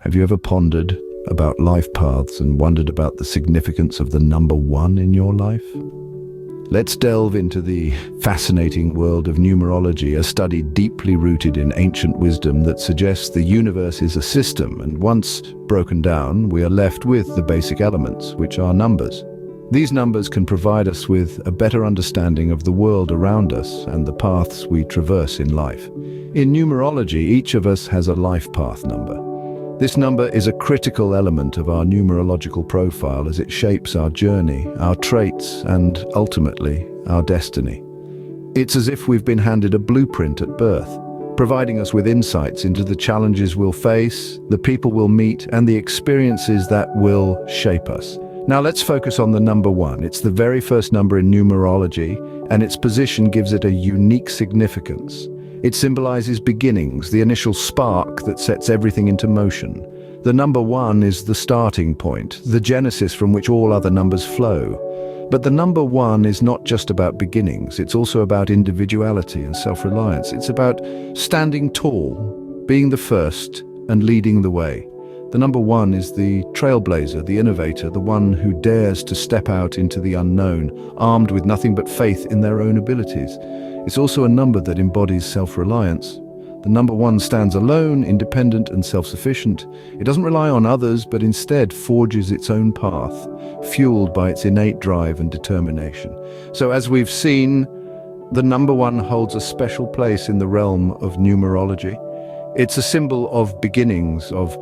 Have you ever pondered about life paths and wondered about the significance of the number one in your life? Let's delve into the fascinating world of numerology, a study deeply rooted in ancient wisdom that suggests the universe is a system, and once broken down, we are left with the basic elements, which are numbers. These numbers can provide us with a better understanding of the world around us and the paths we traverse in life. In numerology, each of us has a life path number. This number is a critical element of our numerological profile as it shapes our journey, our traits, and ultimately, our destiny. It's as if we've been handed a blueprint at birth, providing us with insights into the challenges we'll face, the people we'll meet, and the experiences that will shape us. Now let's focus on the number one. It's the very first number in numerology, and its position gives it a unique significance. It symbolizes beginnings, the initial spark that sets everything into motion. The number one is the starting point, the genesis from which all other numbers flow. But the number one is not just about beginnings, it's also about individuality and self-reliance. It's about standing tall, being the first, and leading the way. The number one is the trailblazer, the innovator, the one who dares to step out into the unknown, armed with nothing but faith in their own abilities. It's also a number that embodies self-reliance. The number one stands alone, independent and self-sufficient. It doesn't rely on others, but instead forges its own path, fueled by its innate drive and determination. So as we've seen, the number one holds a special place in the realm of numerology. It's a symbol of beginnings, of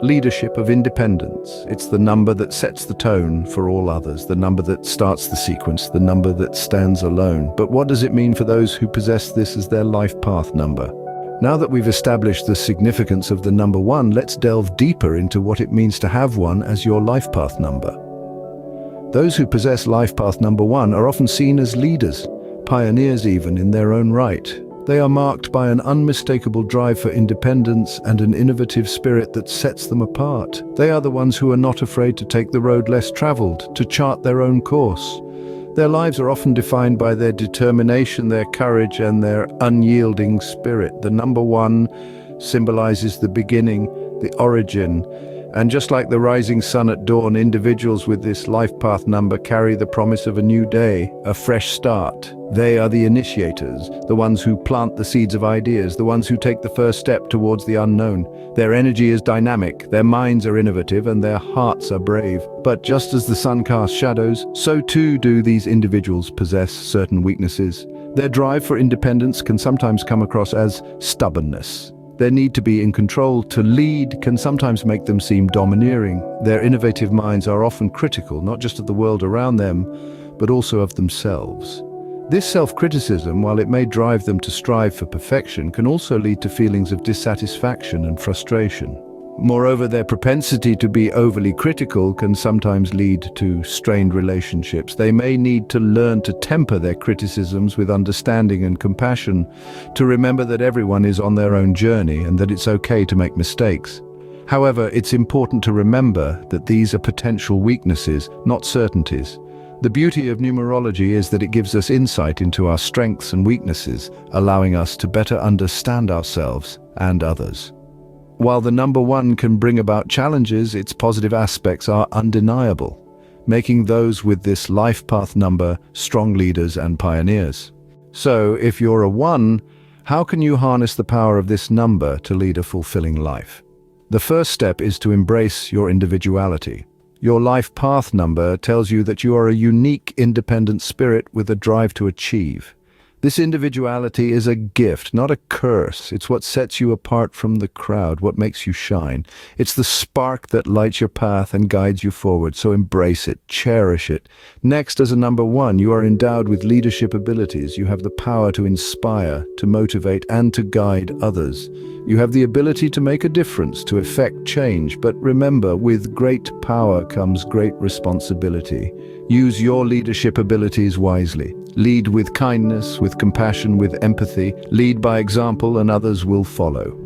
leadership, of independence. It's the number that sets the tone for all others, the number that starts the sequence, the number that stands alone. But what does it mean for those who possess this as their life path number? Now that we've established the significance of the number one, let's delve deeper into what it means to have one as your life path number. Those who possess life path number one are often seen as leaders, pioneers even in their own right. They are marked by an unmistakable drive for independence and an innovative spirit that sets them apart. They are the ones who are not afraid to take the road less traveled, to chart their own course. Their lives are often defined by their determination, their courage, and their unyielding spirit. The number one symbolizes the beginning, the origin, and just like the rising sun at dawn, individuals with this life path number carry the promise of a new day, a fresh start. They are the initiators, the ones who plant the seeds of ideas, the ones who take the first step towards the unknown. Their energy is dynamic, their minds are innovative, and their hearts are brave. But just as the sun casts shadows, so too do these individuals possess certain weaknesses. Their drive for independence can sometimes come across as stubbornness. Their need to be in control, to lead, can sometimes make them seem domineering. Their innovative minds are often critical, not just of the world around them, but also of themselves. This self-criticism, while it may drive them to strive for perfection, can also lead to feelings of dissatisfaction and frustration. Moreover, their propensity to be overly critical can sometimes lead to strained relationships. They may need to learn to temper their criticisms with understanding and compassion, to remember that everyone is on their own journey and that it's okay to make mistakes. However, it's important to remember that these are potential weaknesses, not certainties. The beauty of numerology is that it gives us insight into our strengths and weaknesses, allowing us to better understand ourselves and others. While the number one can bring about challenges, its positive aspects are undeniable, making those with this life path number strong leaders and pioneers. So, if you're a one, how can you harness the power of this number to lead a fulfilling life? The first step is to embrace your individuality. Your life path number tells you that you are a unique, independent spirit with a drive to achieve. This individuality is a gift, not a curse. It's what sets you apart from the crowd, what makes you shine. It's the spark that lights your path and guides you forward, so embrace it, cherish it. Next, as a number one, you are endowed with leadership abilities. You have the power to inspire, to motivate, and to guide others. You have the ability to make a difference, to effect change. But remember, with great power comes great responsibility. Use your leadership abilities wisely. Lead with kindness, with compassion, with empathy. Lead by example, and others will follow.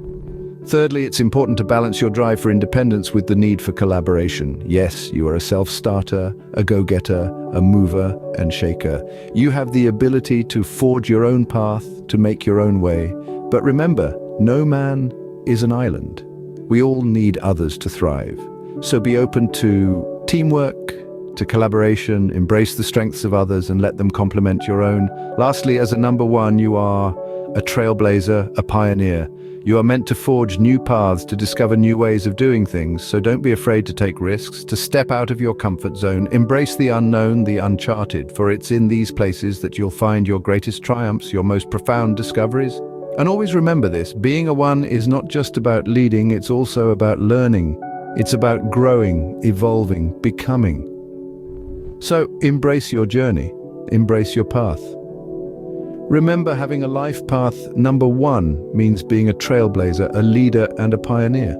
Thirdly, it's important to balance your drive for independence with the need for collaboration. Yes, you are a self-starter, a go-getter, a mover and shaker. You have the ability to forge your own path, to make your own way. But remember, no man is an island. We all need others to thrive. So be open to teamwork, to collaboration, embrace the strengths of others and let them complement your own. Lastly, as a number one, you are a trailblazer, a pioneer. You are meant to forge new paths, to discover new ways of doing things, so don't be afraid to take risks, to step out of your comfort zone, embrace the unknown, the uncharted, for it's in these places that you'll find your greatest triumphs, your most profound discoveries. And always remember this, being a one is not just about leading, it's also about learning. It's about growing, evolving, becoming. So embrace your journey, embrace your path. Remember, having a life path number one means being a trailblazer, a leader and a pioneer.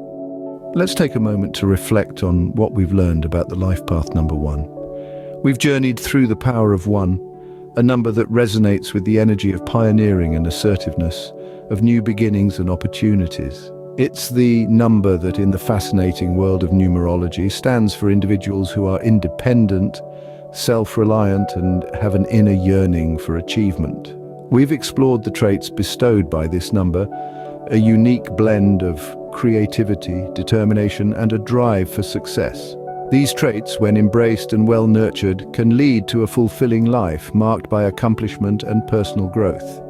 Let's take a moment to reflect on what we've learned about the life path number one. We've journeyed through the power of one, a number that resonates with the energy of pioneering and assertiveness, of new beginnings and opportunities. It's the number that in the fascinating world of numerology stands for individuals who are independent, self-reliant and have an inner yearning for achievement. We've explored the traits bestowed by this number, a unique blend of creativity, determination, and a drive for success. These traits, when embraced and well nurtured, can lead to a fulfilling life marked by accomplishment and personal growth.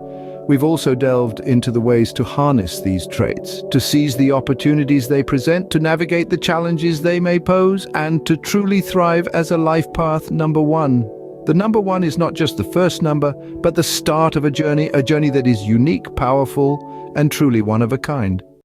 We've also delved into the ways to harness these traits, to seize the opportunities they present, to navigate the challenges they may pose, and to truly thrive as a life path number one. The number one is not just the first number, but the start of a journey that is unique, powerful, and truly one of a kind.